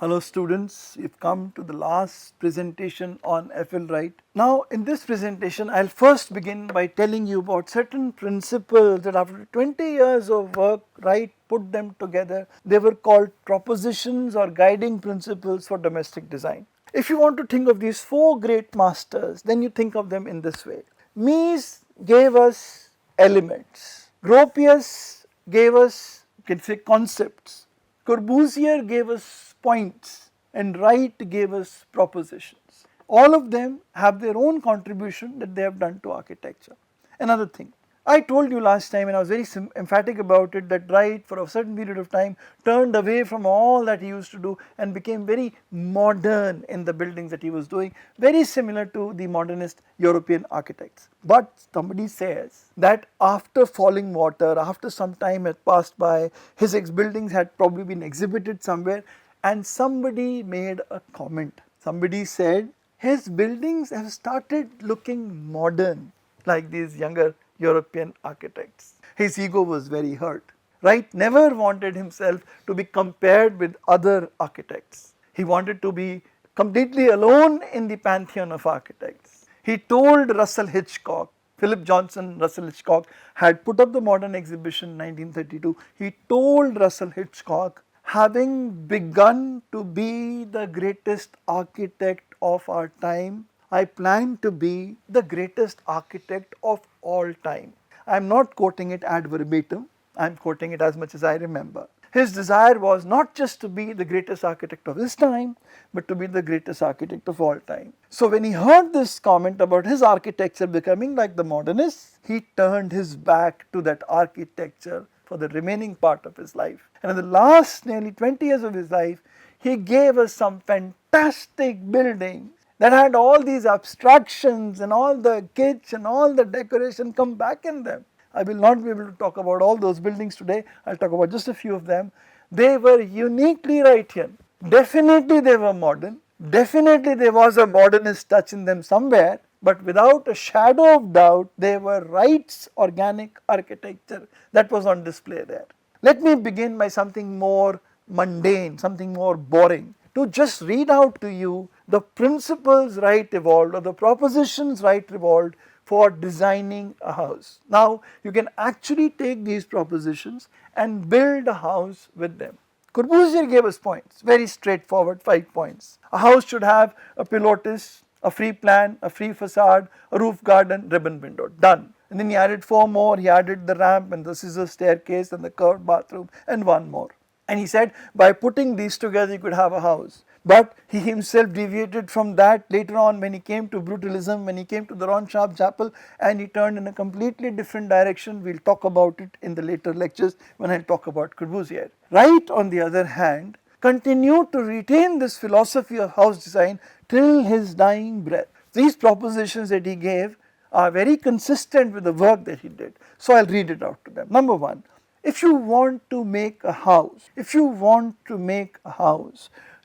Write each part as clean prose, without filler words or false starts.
Hello students, we've come to the last presentation on F.L. Wright. Now in this presentation I'll first begin by telling you about certain principles that after 20 years of work Wright put them together. They were called propositions or guiding principles for domestic design. If you want to think of these four great masters, then you think of them in this way. Mies gave us elements. Gropius gave us, you can say, concepts. Corbusier gave us points and Wright gave us propositions. All of them have their own contribution that they have done to architecture. Another thing, I told you last time and I was very emphatic about it that Wright for a certain period of time turned away from all that he used to do and became very modern in the buildings that he was doing, very similar to the modernist European architects. But somebody says that after falling water, after some time had passed by, his buildings had probably been exhibited somewhere and somebody made a comment. Somebody said his buildings have started looking modern like these younger European architects. His ego was very hurt. Wright never wanted himself to be compared with other architects. He wanted to be completely alone in the pantheon of architects. He told Russell Hitchcock, Philip Johnson, Russell Hitchcock had put up the modern exhibition in 1932. He told Russell Hitchcock, having begun to be the greatest architect of our time, I plan to be the greatest architect of all time. I am not quoting it ad verbatim, I am quoting it as much as I remember. His desire was not just to be the greatest architect of his time, but to be the greatest architect of all time. So when he heard this comment about his architecture becoming like the modernists, he turned his back to that architecture for the remaining part of his life. And in the last nearly 20 years of his life, he gave us some fantastic buildings that had all these abstractions and all the kitsch and all the decoration come back in them. I will not be able to talk about all those buildings today, I will talk about just a few of them. They were uniquely Wrightian. Definitely they were modern, definitely there was a modernist touch in them somewhere, but without a shadow of doubt they were Wright's organic architecture that was on display there. Let me begin by something more mundane, something more boring, to just read out to you the principles Wright evolved or the propositions Wright evolved for designing a house. Now you can actually take these propositions and build a house with them. Corbusier gave us points, very straightforward 5 points. A house should have a pilotis, a free plan, a free facade, a roof garden, ribbon window, done. And then he added 4 more, he added the ramp and the scissor staircase and the curved bathroom and 1 more. And he said by putting these together you could have a house. But he himself deviated from that later on when he came to brutalism, when he came to the Ronsharp Chapel, and he turned in a completely different direction. We will talk about it in the later lectures when I talk about Corbusier. Wright on the other hand continued to retain this philosophy of house design till his dying breath. These propositions that he gave are very consistent with the work that he did. So I will read it out to them. Number 1, if you want to make a house,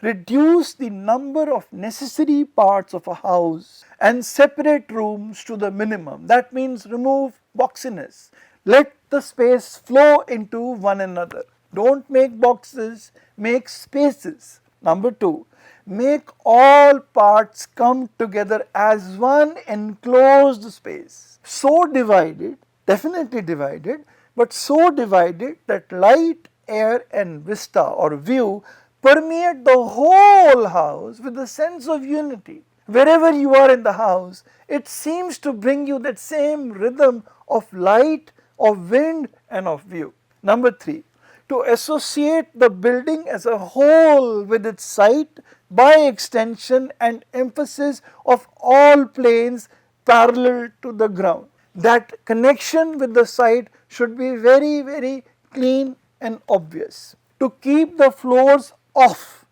reduce the number of necessary parts of a house and separate rooms to the minimum. That means remove boxiness. Let the space flow into one another. Don't make boxes, make spaces. Number 2, make all parts come together as one enclosed space. So divided, definitely divided, but so divided that light, air and vista or view permeate the whole house with a sense of unity. Wherever you are in the house, it seems to bring you that same rhythm of light, of wind and of view. Number 3, to associate the building as a whole with its site by extension and emphasis of all planes parallel to the ground. That connection with the site should be very, very clean and obvious. To keep the floors off,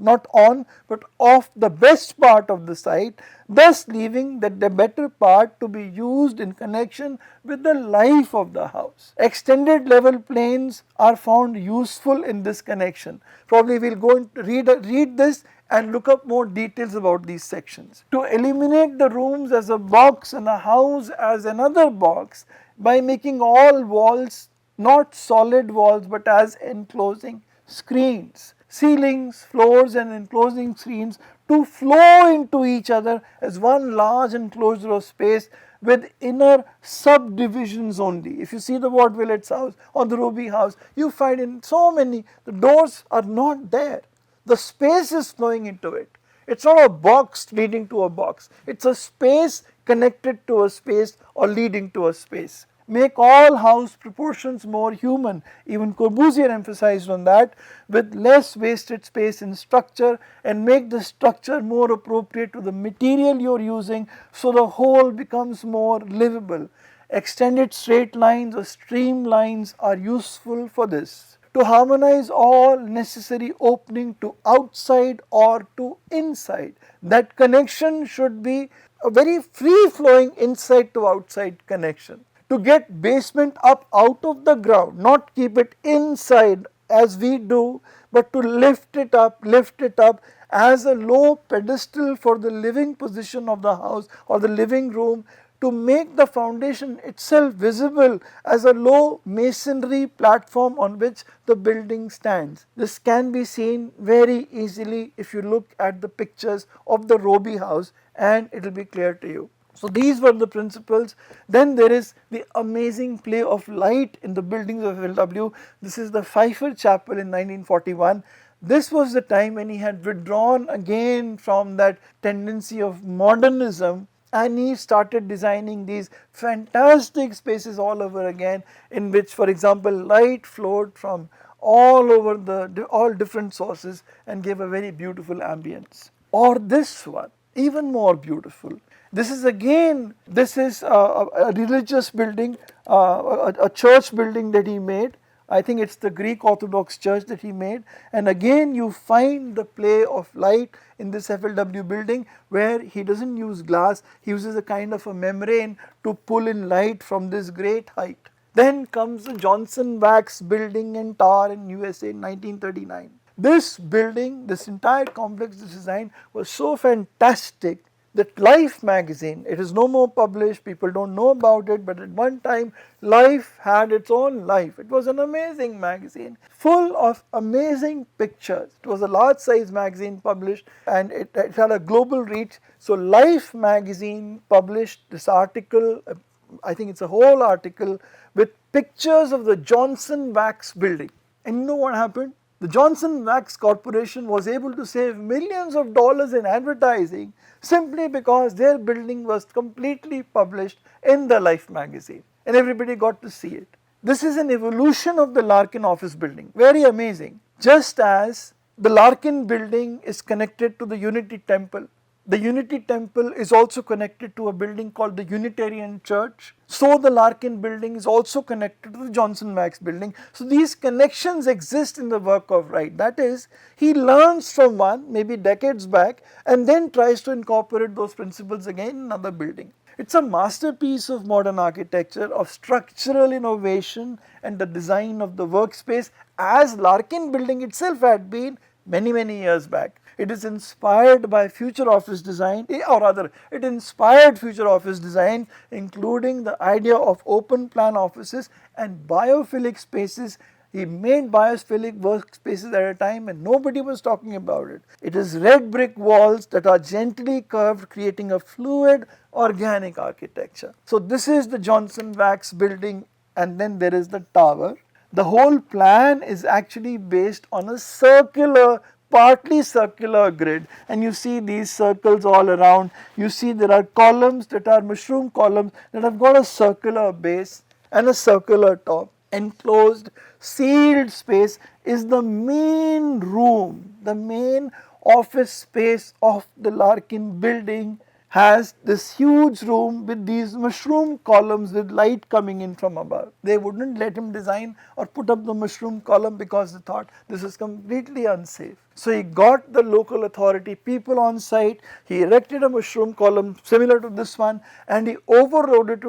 not on, but off the best part of the site, thus leaving the better part to be used in connection with the life of the house. Extended level planes are found useful in this connection. Probably we will go and read this and look up more details about these sections. To eliminate the rooms as a box and a house as another box by making all walls not solid walls but as enclosing screens. ceilings, floors and enclosing screens to flow into each other as one large enclosure of space with inner subdivisions only. If you see the Ward Villett's house or the Roby house, you find in so many, the doors are not there. The space is flowing into it. It's not a box leading to a box. It's a space connected to a space or leading to a space. Make all house proportions more human. Even Corbusier emphasized on that, with less wasted space in structure, and make the structure more appropriate to the material you are using so the whole becomes more livable. Extended straight lines or streamlines are useful for this. To harmonize all necessary opening to outside or to inside. That connection should be a very free flowing inside to outside connection. To get basement up out of the ground, not keep it inside as we do, but to lift it up as a low pedestal for the living position of the house or the living room, to make the foundation itself visible as a low masonry platform on which the building stands. This can be seen very easily if you look at the pictures of the Roby house, and it will be clear to you. So these were the principles. Then there is the amazing play of light in the buildings of FLW. This is the Pfeiffer Chapel in 1941. This was the time when he had withdrawn again from that tendency of modernism, and he started designing these fantastic spaces all over again, in which, for example, light flowed from all over all different sources and gave a very beautiful ambience. Or this one, even more beautiful. This is again, this is a religious building, a church building that he made. I think it's the Greek Orthodox church that he made, and again you find the play of light in this FLW building, where he doesn't use glass, he uses a kind of a membrane to pull in light from this great height. Then comes the Johnson Wax building and tower in USA in 1939. This building, this entire complex design was so fantastic that Life magazine, it is no more published, people don't know about it, but at one time Life had its own life. It was an amazing magazine, full of amazing pictures. It was a large size magazine published, and it had a global reach. So Life magazine published this article, I think it's a whole article, with pictures of the Johnson Wax building. And you know what happened? The Johnson Wax Corporation was able to save millions of dollars in advertising simply because their building was completely published in the Life magazine, and everybody got to see it. This is an evolution of the Larkin office building, very amazing. Just as the Larkin building is connected to the Unity Temple, the Unity Temple is also connected to a building called the Unitarian Church. So the Larkin building is also connected to the Johnson Wax building. So these connections exist in the work of Wright. That is, he learns from one, maybe decades back, and then tries to incorporate those principles again in another building. It's a masterpiece of modern architecture, of structural innovation and the design of the workspace, as Larkin building itself had been many years back. It is inspired by future office design, or rather it inspired future office design, including the idea of open plan offices and biophilic spaces. He made biophilic workspaces at a time and nobody was talking about it. It is red brick walls that are gently curved, creating a fluid organic architecture. So this is the Johnson Wax building, and then there is the tower. The whole plan is actually based on a circular, partly circular grid, and you see these circles all around. You see there are columns that are mushroom columns that have got a circular base and a circular top. Enclosed, sealed space is the main room, the main office space of the Larkin building. Has this huge room with these mushroom columns with light coming in from above. They wouldn't let him design or put up the mushroom column because they thought this is completely unsafe. So he got the local authority people on site, he erected a mushroom column similar to this one, and he overloaded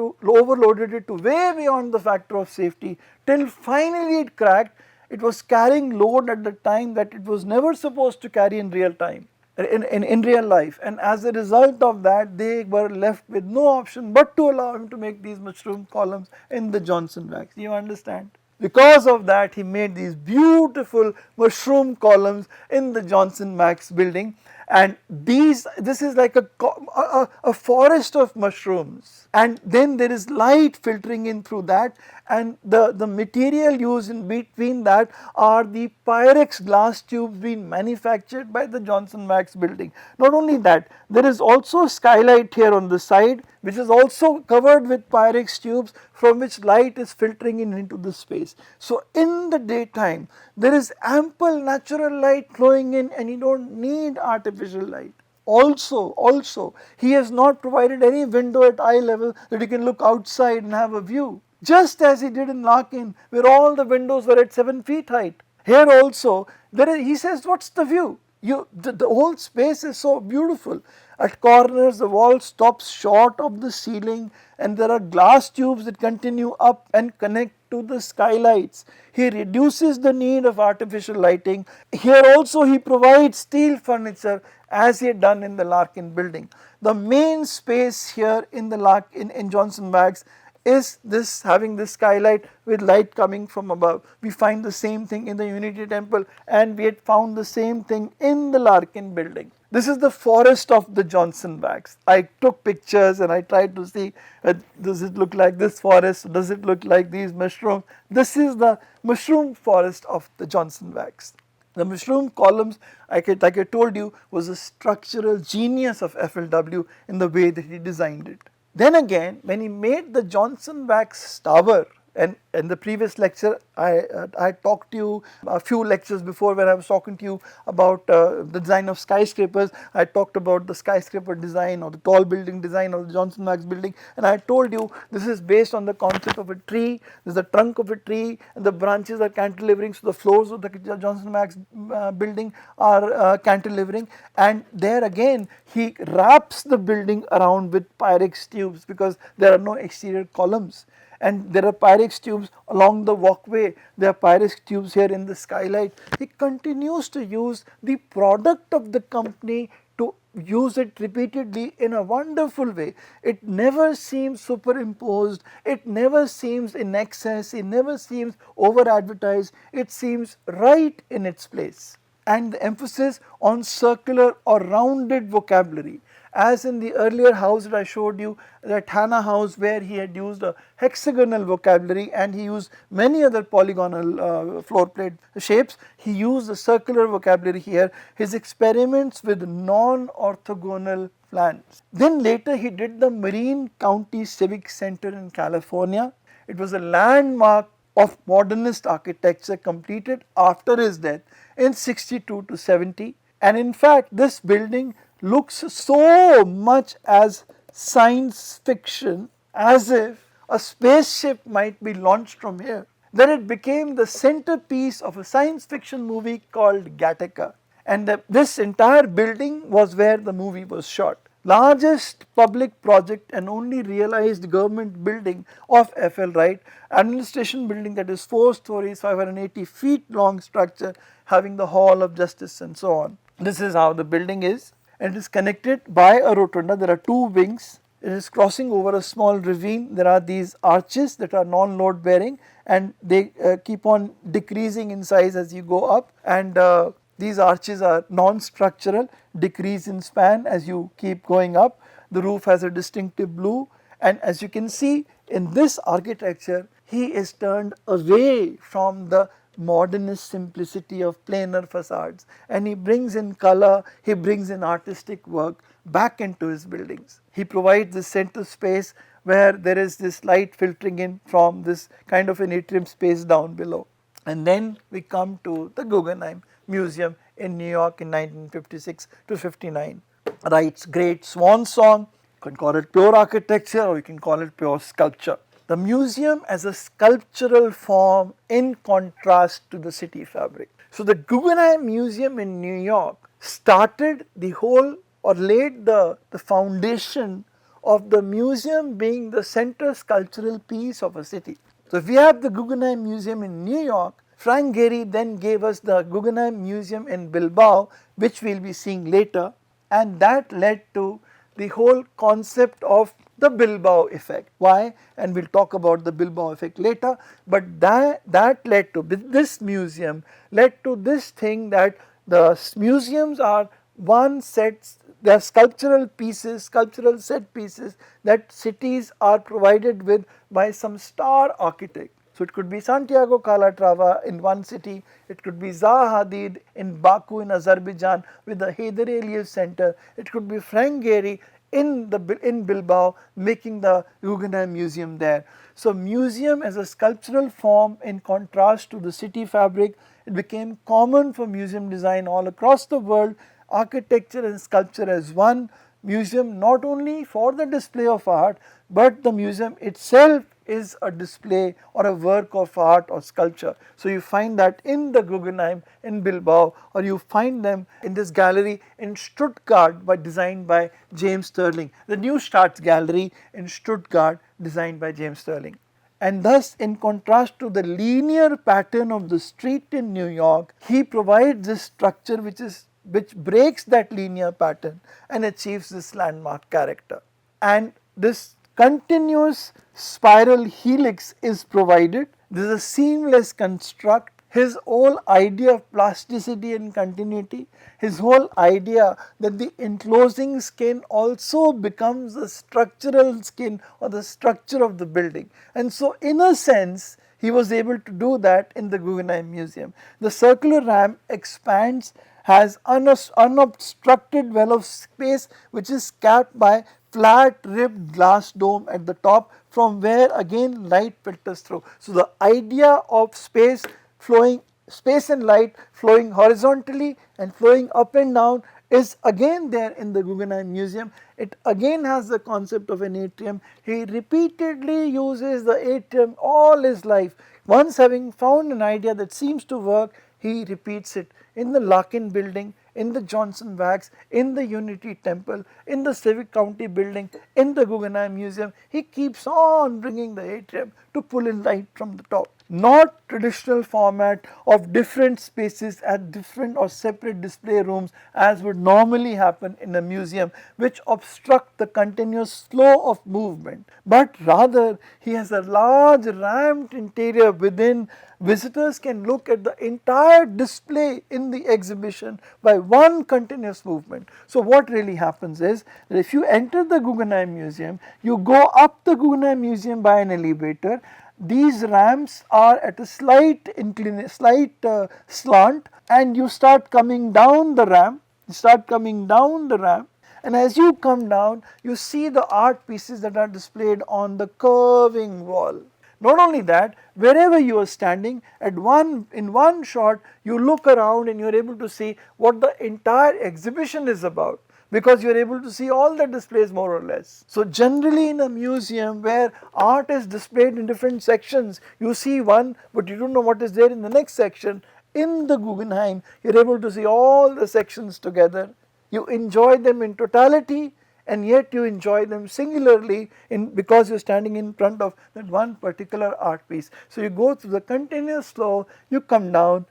it to way beyond the factor of safety, till finally it cracked. It was carrying load at the time that it was never supposed to carry in real time. In real life, and as a result of that they were left with no option but to allow him to make these mushroom columns in the Johnson Wax. You understand? Because of that, he made these beautiful mushroom columns in the Johnson Max building, and this is like a forest of mushrooms, and then there is light filtering in through that, and the material used in between that are the Pyrex glass tubes being manufactured by the Johnson Max building. Not only that, there is also skylight here on the side, which is also covered with Pyrex tubes from which light is filtering in into the space. So in the daytime there is ample natural light flowing in, and you don't need artificial light. Also he has not provided any window at eye level that you can look outside and have a view, just as he did in Larkin, where all the windows were at 7 feet height. Here also he says, what's the view? The whole space is so beautiful. At corners the wall stops short of the ceiling, and there are glass tubes that continue up and connect to the skylights. He reduces the need of artificial lighting. Here also he provides steel furniture as he had done in the Larkin building. The main space here in the in Johnson Max is this, having this skylight with light coming from above. We find the same thing in the Unity Temple, and we had found the same thing in the Larkin building. This is the forest of the Johnson Max. I took pictures and I tried to see, does it look like this forest, does it look like these mushrooms? This is the mushroom forest of the Johnson Max. The mushroom columns, like I told you, was a structural genius of FLW in the way that he designed it. Then again, when he made the Johnson Wax Tower, and in the previous lecture I talked to you a few lectures before, when I was talking to you about the design of skyscrapers, I talked about the skyscraper design or the tall building design of the Johnson Max building, and I told you this is based on the concept of a tree. There is the trunk of a tree and the branches are cantilevering, so the floors of the Johnson Max building are cantilevering, and there again he wraps the building around with Pyrex tubes because there are no exterior columns. And there are Pyrex tubes along the walkway, there are Pyrex tubes here in the skylight. He continues to use the product of the company to use it repeatedly in a wonderful way. It never seems superimposed, it never seems in excess, it never seems over advertised, it seems right in its place. And the emphasis on circular or rounded vocabulary, as in the earlier house that I showed you, that Hannah house, where he had used a hexagonal vocabulary and he used many other polygonal floor plate shapes, he used a circular vocabulary here. His experiments with non-orthogonal plans. Then later he did the Marin County Civic Center in California. It was a landmark of modernist architecture, completed after his death in 62 to 70, and in fact this building looks so much as science fiction, as if a spaceship might be launched from here, that it became the centerpiece of a science fiction movie called Gattaca, and this entire building was where the movie was shot. Largest public project and only realized government building of FL Wright, administration building that is 4 stories, 580 feet long structure, having the Hall of Justice and so on. This is how the building is, and it is connected by a rotunda. There are 2 wings. It is crossing over a small ravine. There are these arches that are non-load bearing, and they keep on decreasing in size as you go up, and these arches are non-structural, decrease in span as you keep going up. The roof has a distinctive blue, and as you can see in this architecture, he is turned away from the modernist simplicity of planar facades, and he brings in color, he brings in artistic work back into his buildings. He provides this center space where there is this light filtering in from this kind of an atrium space down below. And then we come to the Guggenheim Museum in New York in 1956 to 59. Wright's great swan song. You can call it pure architecture or you can call it pure sculpture. The museum as a sculptural form in contrast to the city fabric. So the Guggenheim Museum in New York started the whole, or laid the foundation of the museum being the center sculptural piece of a city. So if we have the Guggenheim Museum in New York, Frank Gehry then gave us the Guggenheim Museum in Bilbao, which we will be seeing later, and that led to the whole concept of the Bilbao effect. Why? And we'll talk about the Bilbao effect later, but that led to, this museum led to this thing that the museums are one set, they are sculptural pieces, sculptural set pieces that cities are provided with by some star architect. So it could be Santiago Calatrava in one city, it could be Zaha Hadid in Baku in Azerbaijan with the Heydar Aliyev Center, it could be Frank Gehry in Bilbao making the Guggenheim Museum there. So museum as a sculptural form in contrast to the city fabric, it became common for museum design all across the world, architecture and sculpture as one. Museum not only for the display of art, but the museum itself is a display or a work of art or sculpture. So you find that in the Guggenheim in Bilbao, or you find them in this gallery in Stuttgart designed by James Sterling, the Neustadt Gallery in Stuttgart designed by James Sterling. And thus, in contrast to the linear pattern of the street in New York, he provides this structure which breaks that linear pattern and achieves this landmark character. And this continuous spiral helix is provided. This is a seamless construct. His whole idea of plasticity and continuity, his whole idea that the enclosing skin also becomes the structural skin or the structure of the building. And so in a sense, he was able to do that in the Guggenheim Museum. The circular ramp expands, has unobstructed well of space which is capped by flat ribbed glass dome at the top, from where again light filters through. So the idea of space and light flowing horizontally and flowing up and down is again there in the Guggenheim Museum. It again has the concept of an atrium. He repeatedly uses the atrium all his life. Once having found an idea that seems to work, he repeats it in the Larkin building, in the Johnson Wax, in the Unity Temple, in the Civic County building, in the Guggenheim Museum. He keeps on bringing the atrium to pull in light from the top. Not traditional format of different spaces at different or separate display rooms as would normally happen in a museum, which obstruct the continuous flow of movement, but rather he has a large ramped interior within. Visitors can look at the entire display in the exhibition by one continuous movement. So what really happens is that if you enter the Guggenheim Museum, you go up the Guggenheim Museum by an elevator. These ramps are at a slight slant, and you start coming down the ramp, and as you come down, you see the art pieces that are displayed on the curving wall. Not only that, wherever you are standing, in one shot, you look around and you are able to see what the entire exhibition is about, because you are able to see all the displays more or less. So generally in a museum where art is displayed in different sections, you see one but you don't know what is there in the next section. In the Guggenheim, you are able to see all the sections together. You enjoy them in totality, and yet you enjoy them singularly because you are standing in front of that one particular art piece. So you go through the continuous flow, you come down,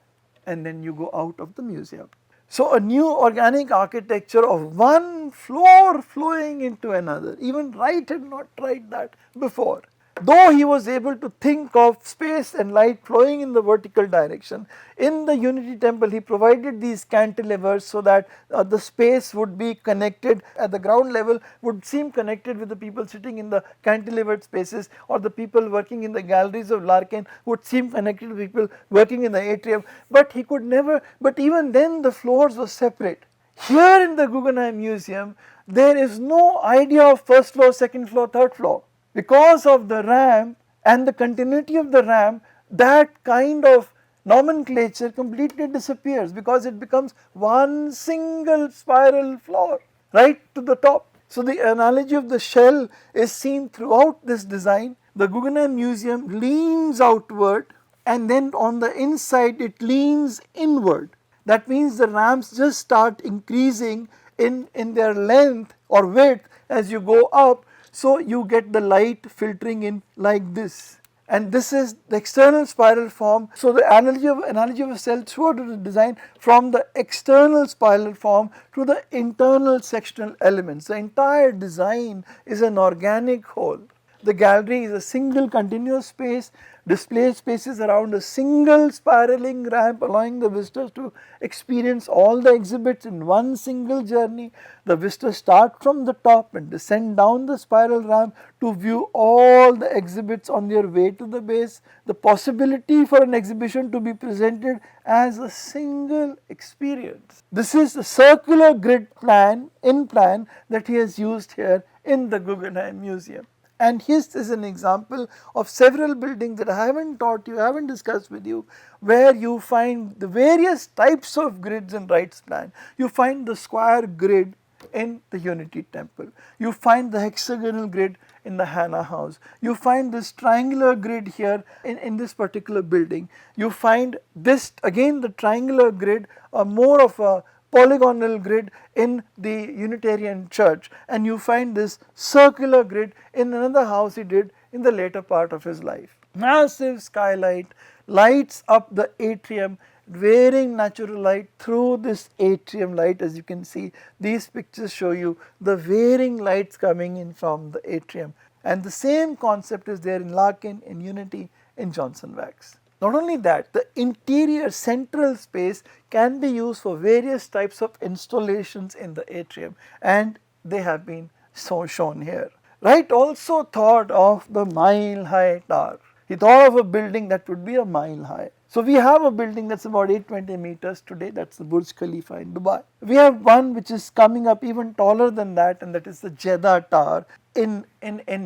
and then you go out of the museum. So a new organic architecture of one floor flowing into another. Even Wright had not tried that before. Though he was able to think of space and light flowing in the vertical direction, in the Unity Temple he provided these cantilevers so that the space would be connected at the ground level, would seem connected with the people sitting in the cantilevered spaces, or the people working in the galleries of Larkin would seem connected to people working in the atrium, but he could never, but even then the floors were separate. Here in the Guggenheim Museum, there is no idea of first floor, second floor, third floor. Because of the ramp and the continuity of the ramp, that kind of nomenclature completely disappears, because it becomes one single spiral floor right to the top. So the analogy of the shell is seen throughout this design. The Guggenheim Museum leans outward, and then on the inside it leans inward. That means the ramps just start increasing in their length or width as you go up. So you get the light filtering in like this, and this is the external spiral form. So the analogy of a cell throughout is designed from the external spiral form to the internal sectional elements. The entire design is an organic whole. The gallery is a single continuous space, display spaces around a single spiraling ramp, allowing the visitors to experience all the exhibits in one single journey. The visitors start from the top and descend down the spiral ramp to view all the exhibits on their way to the base. The possibility for an exhibition to be presented as a single experience. This is the circular grid plan that he has used here in the Guggenheim Museum. And this is an example of several buildings that I haven't taught you, I haven't discussed with you, where you find the various types of grids in Wright's plan. You find the square grid in the Unity Temple. You find the hexagonal grid in the Hannah House. You find this triangular grid here in this particular building. You find this again the triangular grid, more of a polygonal grid in the Unitarian Church, and you find this circular grid in another house he did in the later part of his life. Massive skylight lights up the atrium, varying natural light through this atrium light. As you can see, these pictures show you the varying lights coming in from the atrium, and the same concept is there in Larkin, in Unity, in Johnson Wax. Not only that, the interior central space can be used for various types of installations in the atrium, and they have been so shown here. Wright also thought of the mile-high tower. He thought of a building that would be a mile high. So we have a building that's about 820 meters today, that's the Burj Khalifa in Dubai. We have one which is coming up even taller than that, and that is the Jeddah Tower in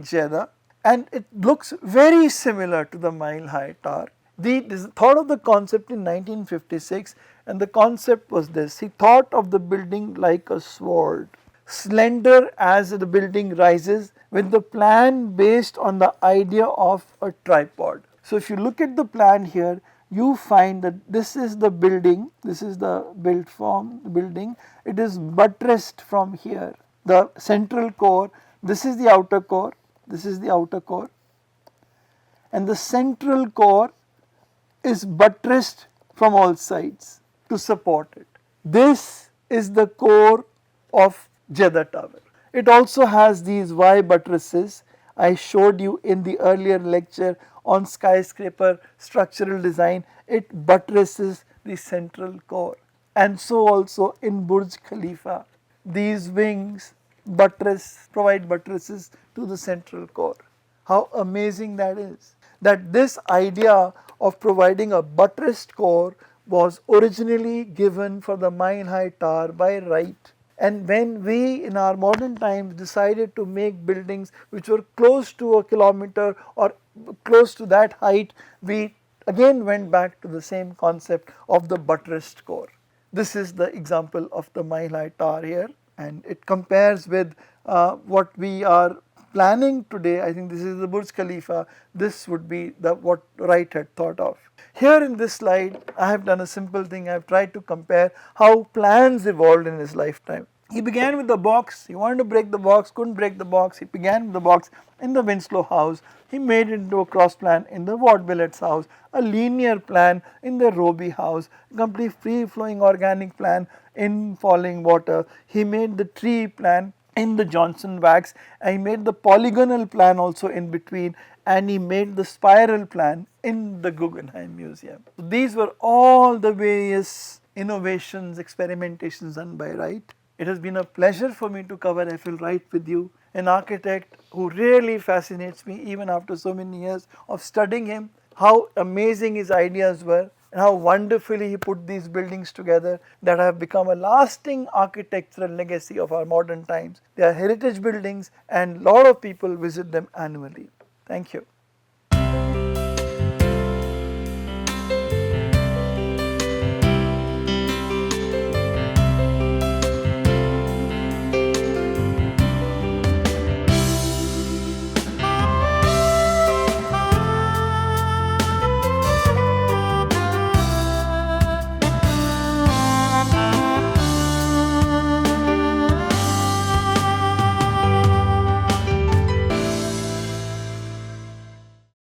Jeddah, and it looks very similar to the mile-high tower. He thought of the concept in 1956, and the concept was this. He thought of the building like a sword, slender as the building rises, with the plan based on the idea of a tripod. So if you look at the plan here, you find that this is the building, this is the built form, the building, it is buttressed from here, the central core, this is the outer core, this is the outer core, and the central core is buttressed from all sides to support it. This is the core of Jeddah Tower. It also has these Y buttresses I showed you in the earlier lecture on skyscraper structural design. It buttresses the central core, and so also in Burj Khalifa these wings provide buttresses to the central core. How amazing that is, that this idea of providing a buttressed core was originally given for the Mile High Tower by Wright. And when we in our modern times decided to make buildings which were close to a kilometer or close to that height, we again went back to the same concept of the buttressed core. This is the example of the Mile High Tower here, and it compares with what we are planning today. I think this is the Burj Khalifa. This would be what Wright had thought of. Here in this slide, I have done a simple thing. I have tried to compare how plans evolved in his lifetime. He began with the box. He wanted to break the box, couldn't break the box. He began with the box in the Winslow house. He made it into a cross plan in the Ward Billet's house, a linear plan in the Roby house, a complete free flowing organic plan in Falling Water. He made the tree plan in the Johnson Wax, and he made the polygonal plan also in between, and he made the spiral plan in the Guggenheim Museum. So these were all the various innovations, experimentations done by Wright. It has been a pleasure for me to cover F.L. Wright with you, an architect who really fascinates me even after so many years of studying him, how amazing his ideas were, and how wonderfully he put these buildings together that have become a lasting architectural legacy of our modern times. They are heritage buildings, and a lot of people visit them annually. Thank you.